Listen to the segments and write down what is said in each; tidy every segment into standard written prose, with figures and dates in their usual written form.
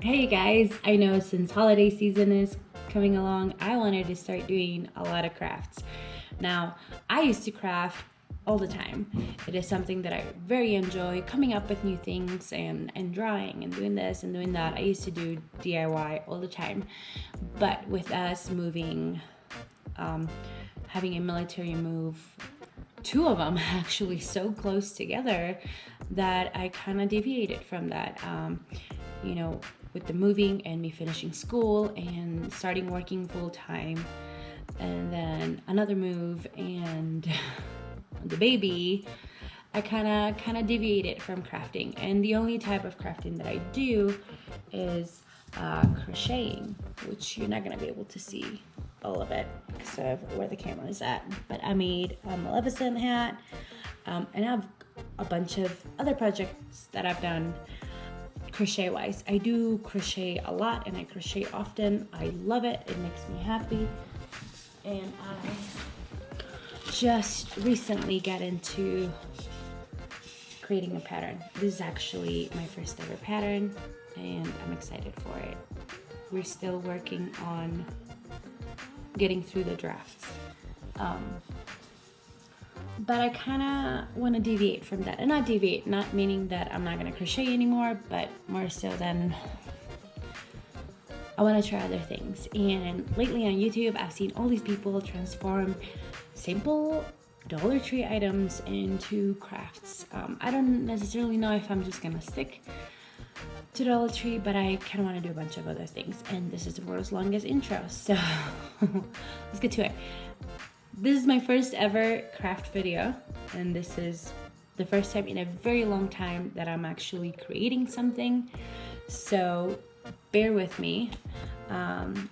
Hey guys, I know since holiday season is coming along, I wanted to start doing a lot of crafts. Now, I used to craft all the time. It is something that I very enjoy, coming up with new things and drawing and doing this and doing that. I used to do DIY all the time. But with us moving, um, having a military move, two of them actually so close together that I kind of deviated from that. You know, with the moving and me finishing school and starting working full time, and then another move and the baby, I kind of deviated from crafting. And the only type of crafting that I do is crocheting, which you're not gonna be able to see all of it because of where the camera is at. But I made a Maleficent hat, and I have a bunch of other projects that I've done crochet wise. I do crochet a lot and I crochet often. I love it, it makes me happy. And I just recently got into creating a pattern. This is actually my first ever pattern and I'm excited for it. We're still working on getting through the drafts. But I kind of want to deviate from that. And not deviate, not meaning that I'm not going to crochet anymore, but more so than I want to try other things. And lately on YouTube, I've seen all these people transform simple Dollar Tree items into crafts. I don't necessarily know if I'm just going to stick to Dollar Tree, but I kind of want to do a bunch of other things. And this is the world's longest intro, so let's get to it. This is my first ever craft video, and this is the first time in a very long time that I'm actually creating something, so bear with me.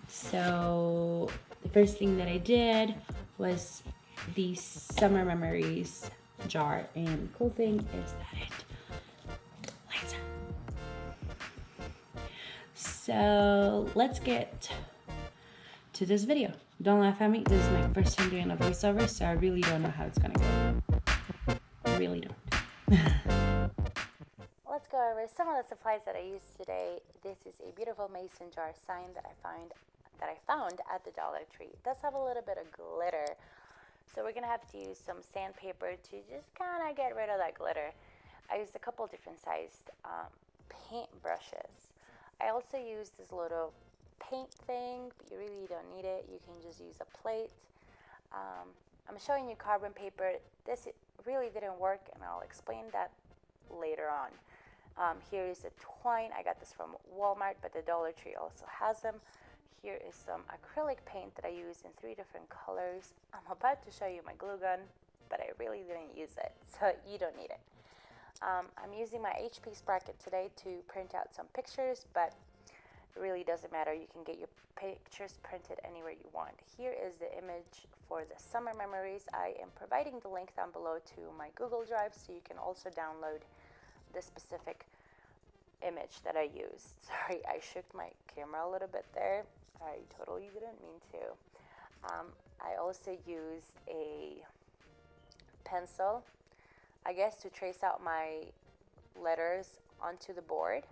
So the first thing that I did was the summer memories jar, and the cool thing is that it lights up. So let's get to this video. Don't laugh at me. This is my first time doing a voiceover, so I really don't know how it's gonna go. I really don't. Let's go over some of the supplies that I used today. This is a beautiful mason jar sign that I found at the Dollar Tree. It does have a little bit of glitter, so we're gonna have to use some sandpaper to just kind of get rid of that glitter. I used a couple different sized paint brushes. I also used this little paint thing, but you really don't need it. You can just use a plate. I'm showing you carbon paper. This really didn't work, and I'll explain that later on. Here is the twine. I got this from Walmart, but the Dollar Tree also has them. Here is some acrylic paint that I used in 3 different colors. I'm about to show you my glue gun, but I really didn't use it, so you don't need it. I'm using my HP Sprocket today to print out some pictures, but it really doesn't matter. You can get your pictures printed anywhere you want. Here is the image for the summer memories. I am providing the link down below to my Google Drive, so you can also download the specific image that I used. Sorry, I shook my camera a little bit there. I totally didn't mean to. I also used a pencil, I guess, to trace out my letters onto the board.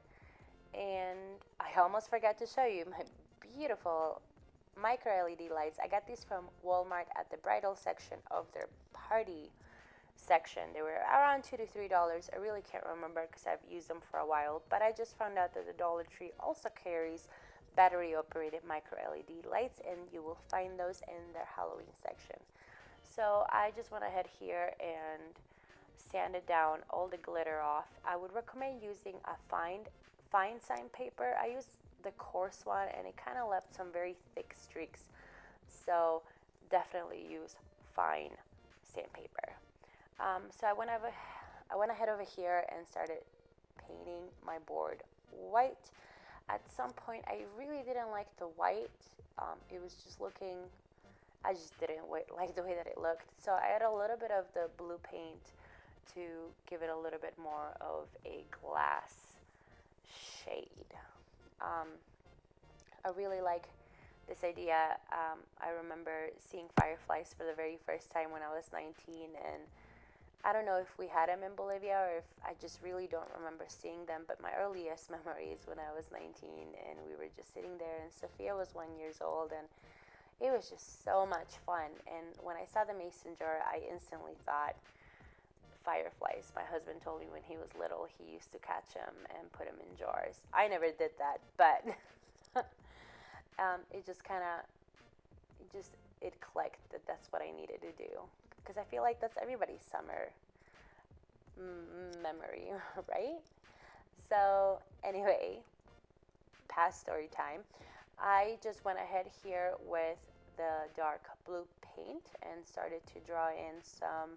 And I almost forgot to show you my beautiful micro LED lights. I got these from Walmart at the bridal section of their party section. They were around $2 to $3. I really can't remember because I've used them for a while, but I just found out that the Dollar Tree also carries battery operated micro LED lights, and you will find those in their Halloween section. So I just went ahead here and sanded down all the glitter off. I would recommend using a fine sandpaper. I used the coarse one and it kind of left some very thick streaks, so definitely use fine sandpaper. So I went ahead over here and started painting my board white. At some point I really didn't like the white. It was just looking, I just didn't like the way that it looked, so I added a little bit of the blue paint to give it a little bit more of a glass shade. I really like this idea. I remember seeing Fireflies for the very first time when I was 19, and I don't know if we had them in Bolivia or if I just really don't remember seeing them, but my earliest memories when I was 19 and we were just sitting there and Sophia was 1 year old and it was just so much fun. And when I saw the mason jar, I instantly thought fireflies. My husband told me when he was little he used to catch them and put them in jars. I never did that, but it just kind of, it clicked that that's what I needed to do. Because I feel like that's everybody's summer memory, right? So, anyway, past story time. I just went ahead here with the dark blue paint and started to draw in some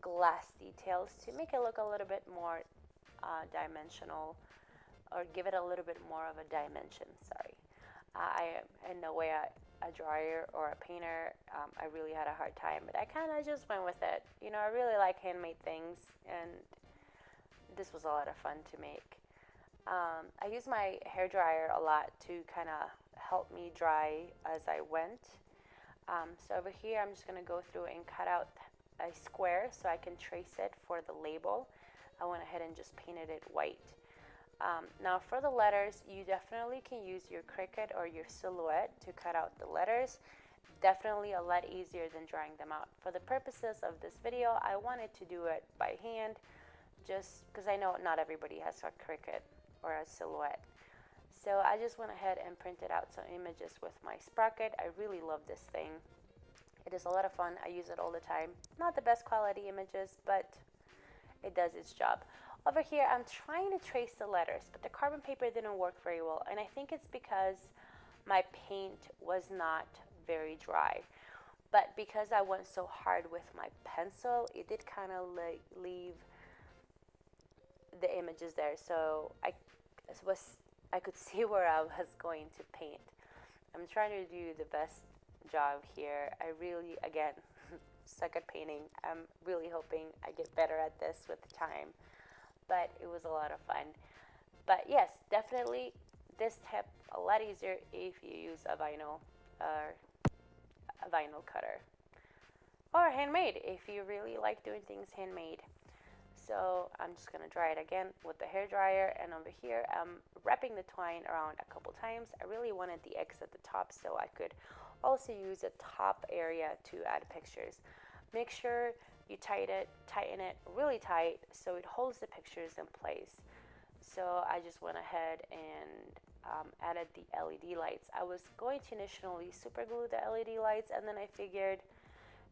glass details to make it look a little bit more dimensional, or give it a little bit more of a dimension. Sorry. I in no way a drawer or a painter. I really had a hard time, but I kind of just went with it. You know, I really like handmade things, and this was a lot of fun to make. I use my hair dryer a lot to kind of help me dry as I went. So over here, I'm just going to go through and cut out a square so I can trace it for the label. I went ahead and just painted it white. Now for the letters, you definitely can use your Cricut or your Silhouette to cut out the letters. Definitely a lot easier than drawing them out. For the purposes of this video, I wanted to do it by hand, just because I know not everybody has a Cricut or a Silhouette. So I just went ahead and printed out some images with my Sprocket. I really love this thing. It is a lot of fun. I use it all the time. Not the best quality images, but it does its job. Over here, I'm trying to trace the letters, but the carbon paper didn't work very well. And I think it's because my paint was not very dry. But because I went so hard with my pencil, it did kind of leave the images there. So I could see where I was going to paint. I'm trying to do the best job here. I really, again, suck at painting. I'm really hoping I get better at this with time. But it was a lot of fun. But yes, definitely this tip a lot easier if you use a vinyl cutter, or handmade if you really like doing things handmade. So I'm just gonna dry it again with the hair dryer, and over here I'm wrapping the twine around a couple times. I really wanted the X at the top so I could also use the top area to add pictures. Make sure you tighten it really tight so it holds the pictures in place. So I just went ahead and added the LED lights. I was going to initially super glue the LED lights, and then I figured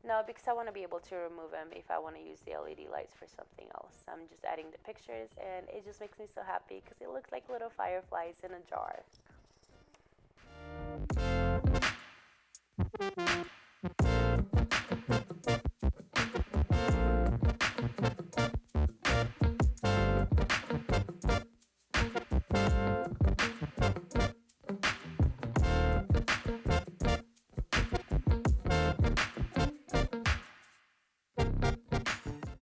no, because I want to be able to remove them if I want to use the LED lights for something else. I'm just adding the pictures, and it just makes me so happy because it looks like little fireflies in a jar.